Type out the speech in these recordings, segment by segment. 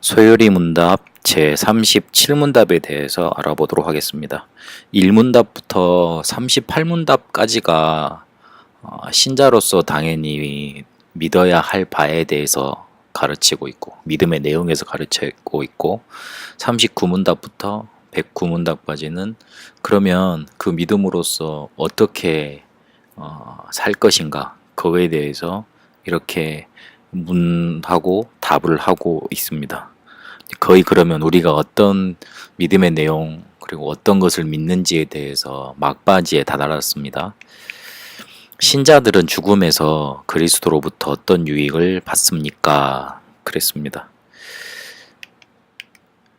소요리 문답 제37문답에 대해서 알아보도록 하겠습니다. 1문답부터 38문답까지가 신자로서 당연히 믿어야 할 바에 대해서 가르치고 있고 믿음의 내용에서 가르치고 있고 39문답부터 109문답까지는 그러면 그 믿음으로서 어떻게 살 것인가 그거에 대해서 이렇게 문하고 답을 하고 있습니다. 거의 그러면 우리가 어떤 믿음의 내용 그리고 어떤 것을 믿는지에 대해서 막바지에 다다랐습니다. 신자들은 죽음에서 그리스도로부터 어떤 유익을 받습니까? 그랬습니다.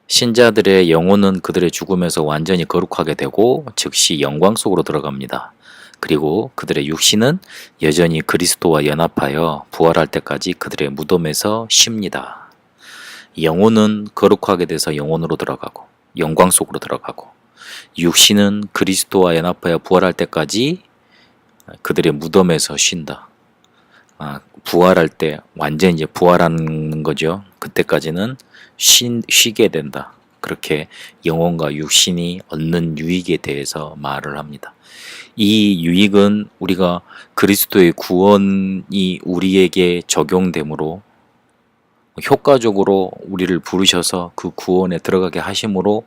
신자들의 영혼은 그들의 죽음에서 완전히 거룩하게 되고 즉시 영광 속으로 들어갑니다. 그리고 그들의 육신은 여전히 그리스도와 연합하여 부활할 때까지 그들의 무덤에서 쉽니다. 영혼은 거룩하게 돼서 영혼으로 들어가고 영광 속으로 들어가고 육신은 그리스도와 연합하여 부활할 때까지 그들의 무덤에서 쉰다. 부활할 때 완전 이제 부활하는 거죠. 그때까지는 쉬게 된다. 그렇게 영혼과 육신이 얻는 유익에 대해서 말을 합니다. 이 유익은 우리가 그리스도의 구원이 우리에게 적용되므로 효과적으로 우리를 부르셔서 그 구원에 들어가게 하심으로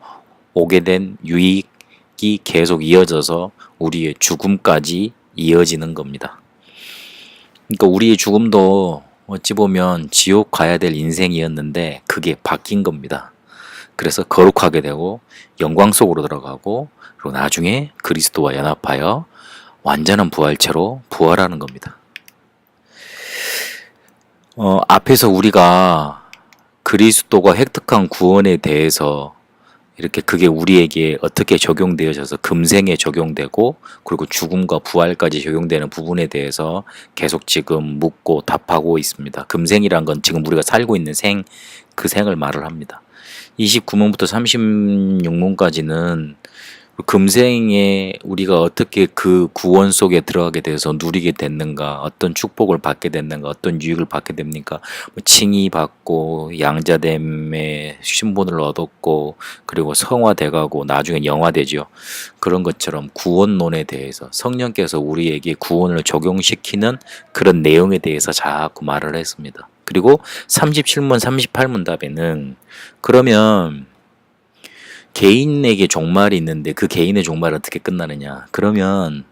오게 된 유익이 계속 이어져서 우리의 죽음까지 이어지는 겁니다. 그러니까 우리의 죽음도 어찌 보면 지옥 가야 될 인생이었는데 그게 바뀐 겁니다. 그래서 거룩하게 되고 영광 속으로 들어가고 그리고 나중에 그리스도와 연합하여 완전한 부활체로 부활하는 겁니다. 앞에서 우리가 그리스도가 획득한 구원에 대해서 이렇게 그게 우리에게 어떻게 적용되어져서 금생에 적용되고 그리고 죽음과 부활까지 적용되는 부분에 대해서 계속 지금 묻고 답하고 있습니다. 금생이란 건 지금 우리가 살고 있는 그 생을 말을 합니다. 29문부터 36문까지는 금생에 우리가 어떻게 그 구원 속에 들어가게 돼서 누리게 됐는가, 어떤 축복을 받게 됐는가, 어떤 유익을 받게 됩니까? 칭의 받고 양자됨의 신분을 얻었고 그리고 성화돼가고 나중에 영화되죠. 그런 것처럼 구원론에 대해서 성령께서 우리에게 구원을 적용시키는 그런 내용에 대해서 자꾸 말을 했습니다. 그리고 37문, 38문 답에는 그러면 개인에게 종말이 있는데 그 개인의 종말은 어떻게 끝나느냐? 그러면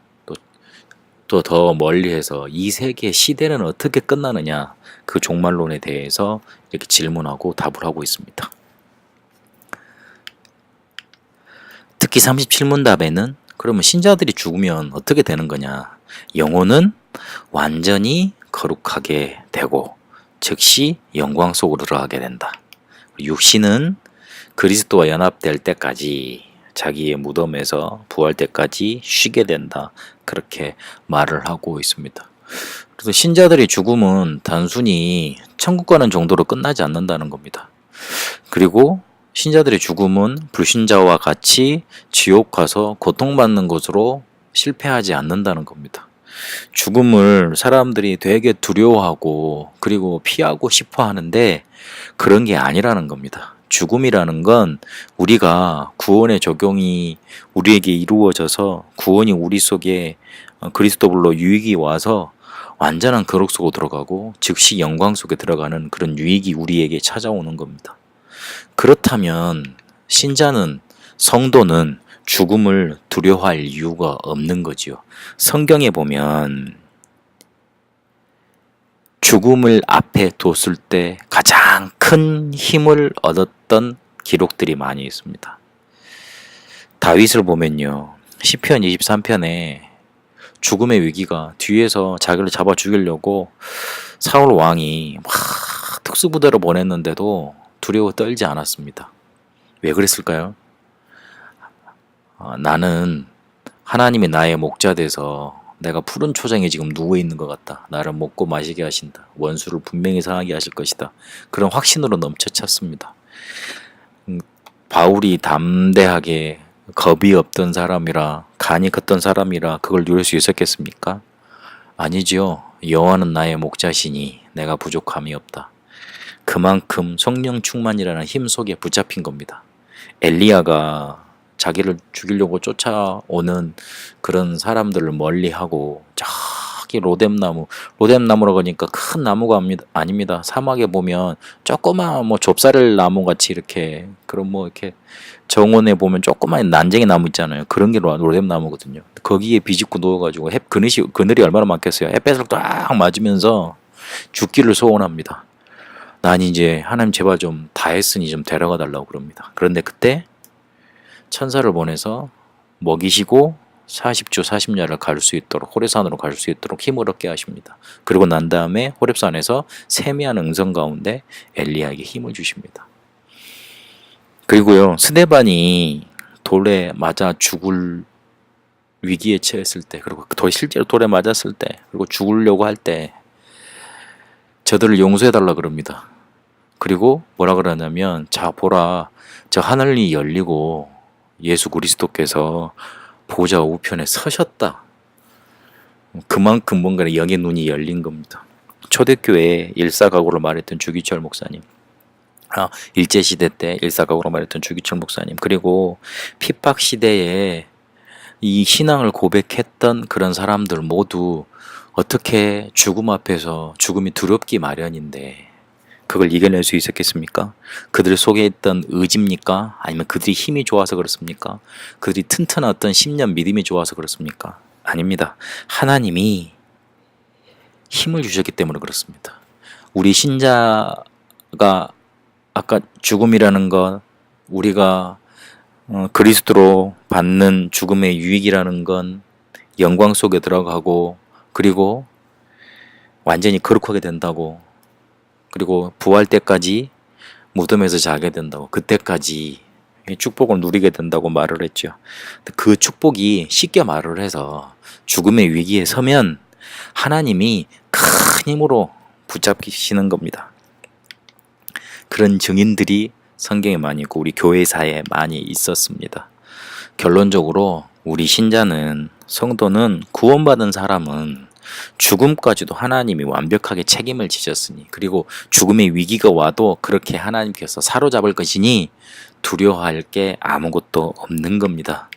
또 더 멀리해서 이 세계 시대는 어떻게 끝나느냐? 그 종말론에 대해서 이렇게 질문하고 답을 하고 있습니다. 특히 37문 답에는 그러면 신자들이 죽으면 어떻게 되는 거냐? 영혼은 완전히 거룩하게 되고 즉시 영광 속으로 들어가게 된다. 육신은 그리스도와 연합될 때까지 자기의 무덤에서 부활 때까지 쉬게 된다. 그렇게 말을 하고 있습니다. 그래서 신자들의 죽음은 단순히 천국 가는 정도로 끝나지 않는다는 겁니다. 그리고 신자들의 죽음은 불신자와 같이 지옥 가서 고통받는 것으로 실패하지 않는다는 겁니다. 죽음을 사람들이 되게 두려워하고 그리고 피하고 싶어 하는데 그런 게 아니라는 겁니다. 죽음이라는 건 우리가 구원의 적용이 우리에게 이루어져서 구원이 우리 속에 그리스도불로 유익이 와서 완전한 거룩 속으로 들어가고 즉시 영광 속에 들어가는 그런 유익이 우리에게 찾아오는 겁니다. 그렇다면 신자는 성도는 죽음을 두려워할 이유가 없는 거지요. 성경에 보면 죽음을 앞에 뒀을 때 가장 큰 힘을 얻었던 기록들이 많이 있습니다. 다윗을 보면요. 시편 23편에 죽음의 위기가 뒤에서 자기를 잡아 죽이려고 사울 왕이 막 특수부대로 보냈는데도 두려워 떨지 않았습니다. 왜 그랬을까요? 나는 하나님이 나의 목자 돼서 내가 푸른 초장에 지금 누워있는 것 같다. 나를 먹고 마시게 하신다. 원수를 분명히 상하게 하실 것이다. 그런 확신으로 넘쳐찼습니다. 바울이 담대하게 겁이 없던 사람이라 간이 컸던 사람이라 그걸 누릴 수 있었겠습니까? 아니지요. 여호와는 나의 목자시니 내가 부족함이 없다. 그만큼 성령 충만이라는 힘 속에 붙잡힌 겁니다. 엘리야가 자기를 죽이려고 쫓아오는 그런 사람들을 멀리하고 저기 로뎀나무라고 하니까 큰 나무가 아닙니다. 사막에 보면 조그마한 뭐 좁쌀 나무 같이 이렇게 그런 뭐 이렇게 정원에 보면 조그마한 난쟁이 나무 있잖아요. 그런 게 로뎀나무거든요. 거기에 비집고 누워가지고 그늘이 얼마나 많겠어요. 햇볕을 딱 맞으면서 죽기를 소원합니다. 난 이제 하나님 제발 좀 다 했으니 좀 데려가 달라고 그럽니다. 그런데 그때 천사를 보내서 먹이시고 40주 40야를 갈 수 있도록 호렙산으로 갈 수 있도록 힘을 얻게 하십니다. 그리고 난 다음에 호렙산에서 세미한 응성 가운데 엘리야에게 힘을 주십니다. 그리고요, 스데반이 돌에 맞아 죽을 위기에 처했을 때, 그리고 실제로 돌에 맞았을 때, 그리고 죽으려고 할 때 저들을 용서해달라 그럽니다. 그리고 뭐라 그러냐면, 자 보라, 저 하늘이 열리고 예수 그리스도께서 보좌 우편에 서셨다. 그만큼 뭔가 영의 눈이 열린 겁니다. 초대교회 일사각오로 말했던 주기철 목사님, 일제시대 때 일사각오로 말했던 주기철 목사님, 그리고 핍박시대에 이 신앙을 고백했던 그런 사람들 모두 어떻게 죽음 앞에서 죽음이 두렵기 마련인데 그걸 이겨낼 수 있었겠습니까? 그들 속에 있던 의지입니까? 아니면 그들이 힘이 좋아서 그렇습니까? 그들이 튼튼한 어떤 신념, 믿음이 좋아서 그렇습니까? 아닙니다. 하나님이 힘을 주셨기 때문에 그렇습니다. 우리 신자가 아까 죽음이라는 것, 우리가 그리스도로 받는 죽음의 유익이라는 건 영광 속에 들어가고, 그리고 완전히 거룩하게 된다고, 그리고 부활 때까지 무덤에서 자게 된다고, 그때까지 축복을 누리게 된다고 말을 했죠. 그 축복이 쉽게 말을 해서 죽음의 위기에 서면 하나님이 큰 힘으로 붙잡히시는 겁니다. 그런 증인들이 성경에 많이 있고 우리 교회사에 많이 있었습니다. 결론적으로 우리 신자는, 성도는, 구원받은 사람은 죽음까지도 하나님이 완벽하게 책임을 지셨으니, 그리고 죽음의 위기가 와도 그렇게 하나님께서 사로잡을 것이니 두려워할 게 아무것도 없는 겁니다.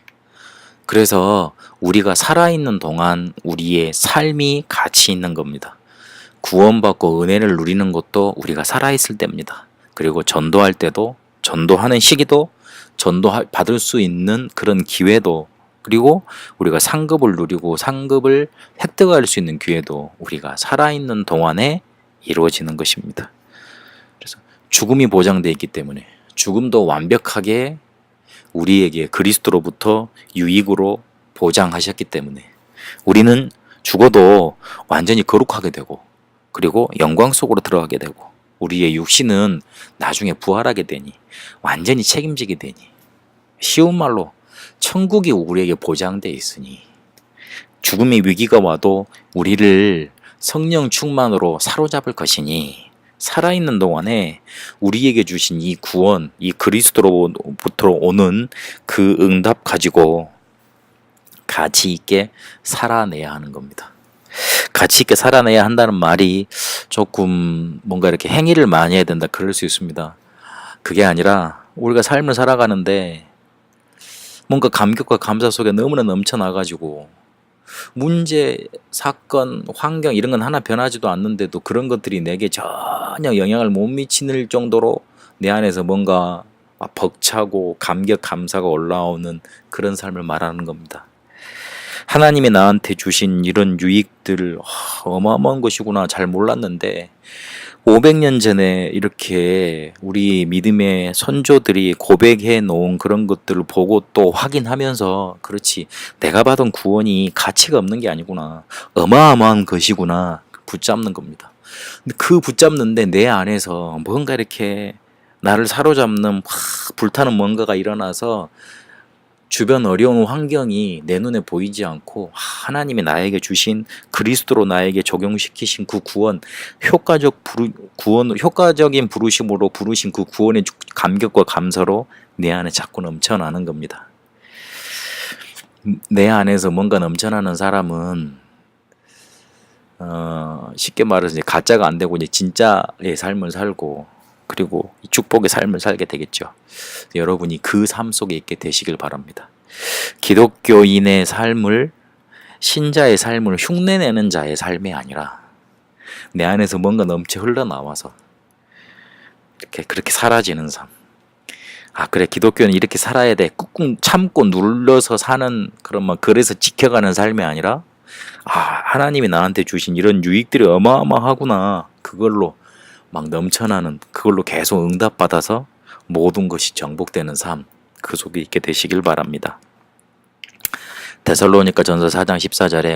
그래서 우리가 살아있는 동안 우리의 삶이 가치 있는 겁니다. 구원받고 은혜를 누리는 것도 우리가 살아있을 때입니다. 그리고 전도할 때도, 전도하는 시기도, 받을 수 있는 그런 기회도, 그리고 우리가 상급을 누리고 상급을 획득할 수 있는 기회도 우리가 살아있는 동안에 이루어지는 것입니다. 그래서 죽음이 보장되어 있기 때문에, 죽음도 완벽하게 우리에게 그리스도로부터 유익으로 보장하셨기 때문에 우리는 죽어도 완전히 거룩하게 되고, 그리고 영광 속으로 들어가게 되고, 우리의 육신은 나중에 부활하게 되니 완전히 책임지게 되니, 쉬운 말로 천국이 우리에게 보장되어 있으니 죽음의 위기가 와도 우리를 성령 충만으로 사로잡을 것이니, 살아있는 동안에 우리에게 주신 이 구원, 이 그리스도로부터 오는 그 응답 가지고 가치 있게 살아내야 하는 겁니다. 가치 있게 살아내야 한다는 말이 조금 뭔가 이렇게 행위를 많이 해야 된다 그럴 수 있습니다. 그게 아니라 우리가 삶을 살아가는데 뭔가 감격과 감사 속에 너무나 넘쳐나가지고 문제, 사건, 환경 이런 건 하나 변하지도 않는데도 그런 것들이 내게 전혀 영향을 못 미칠 정도로 내 안에서 뭔가 벅차고 감격, 감사가 올라오는 그런 삶을 말하는 겁니다. 하나님이 나한테 주신 이런 유익들 어마어마한 것이구나 잘 몰랐는데 500년 전에 이렇게 우리 믿음의 선조들이 고백해 놓은 그런 것들을 보고 또 확인하면서, 그렇지, 내가 받은 구원이 가치가 없는 게 아니구나, 어마어마한 것이구나 붙잡는 겁니다. 근데 그 붙잡는데 내 안에서 뭔가 이렇게 나를 사로잡는 불타는 뭔가가 일어나서 주변 어려운 환경이 내 눈에 보이지 않고 하나님이 나에게 주신, 그리스도로 나에게 적용시키신 그 구원, 효과적인 부르심으로 부르신 그 구원의 감격과 감사로 내 안에 자꾸 넘쳐나는 겁니다. 내 안에서 뭔가 넘쳐나는 사람은 쉽게 말해서 이제 가짜가 안 되고 이제 진짜의 삶을 살고, 그리고 이 축복의 삶을 살게 되겠죠. 여러분이 그 삶 속에 있게 되시길 바랍니다. 기독교인의 삶을, 신자의 삶을 흉내내는 자의 삶이 아니라 내 안에서 뭔가 넘쳐 흘러나와서 그렇게 사라지는 삶. 그래, 기독교는 이렇게 살아야 돼. 꾹꾹 참고 눌러서 사는 그런 그래서 지켜가는 삶이 아니라 하나님이 나한테 주신 이런 유익들이 어마어마하구나. 그걸로 막 넘쳐나는, 그걸로 계속 응답받아서 모든 것이 정복되는 삶, 그 속에 있게 되시길 바랍니다. 데살로니가 전서 4장 14절에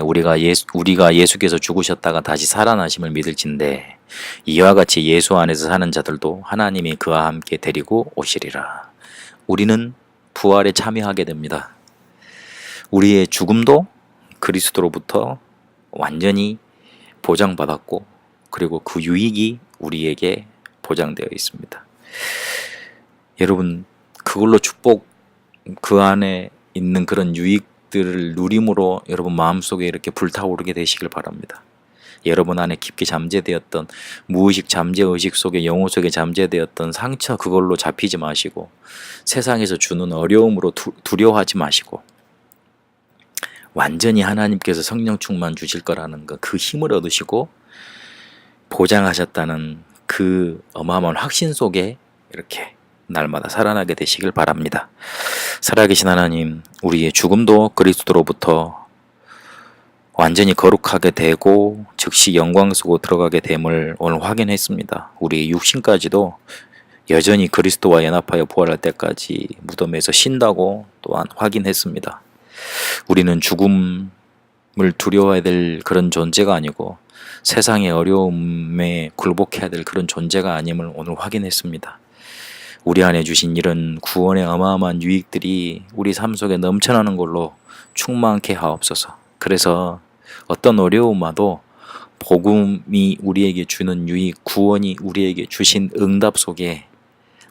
우리가 예수께서 죽으셨다가 다시 살아나심을 믿을진대 이와 같이 예수 안에서 사는 자들도 하나님이 그와 함께 데리고 오시리라. 우리는 부활에 참여하게 됩니다. 우리의 죽음도 그리스도로부터 완전히 보장받았고, 그리고 그 유익이 우리에게 보장되어 있습니다. 여러분, 그걸로 축복, 그 안에 있는 그런 유익들을 누림으로 여러분 마음속에 이렇게 불타오르게 되시길 바랍니다. 여러분 안에 깊게 잠재되었던 무의식 잠재의식 속에, 영혼 속에 잠재되었던 상처, 그걸로 잡히지 마시고 세상에서 주는 어려움으로 두려워하지 마시고 완전히 하나님께서 성령 충만 주실 거라는 그 힘을 얻으시고 보장하셨다는 그 어마어마한 확신 속에 이렇게 날마다 살아나게 되시길 바랍니다. 살아계신 하나님, 우리의 죽음도 그리스도로부터 완전히 거룩하게 되고 즉시 영광 속으로 들어가게 됨을 오늘 확인했습니다. 우리의 육신까지도 여전히 그리스도와 연합하여 부활할 때까지 무덤에서 쉰다고 또한 확인했습니다. 우리는 죽음을 두려워해야 될 그런 존재가 아니고 세상의 어려움에 굴복해야 될 그런 존재가 아님을 오늘 확인했습니다. 우리 안에 주신 이런 구원의 어마어마한 유익들이 우리 삶 속에 넘쳐나는 걸로 충만케 하옵소서. 그래서 어떤 어려움 와도 복음이 우리에게 주는 유익, 구원이 우리에게 주신 응답 속에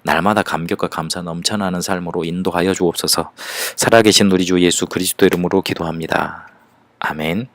날마다 감격과 감사 넘쳐나는 삶으로 인도하여 주옵소서. 살아계신 우리 주 예수 그리스도 이름으로 기도합니다. 아멘.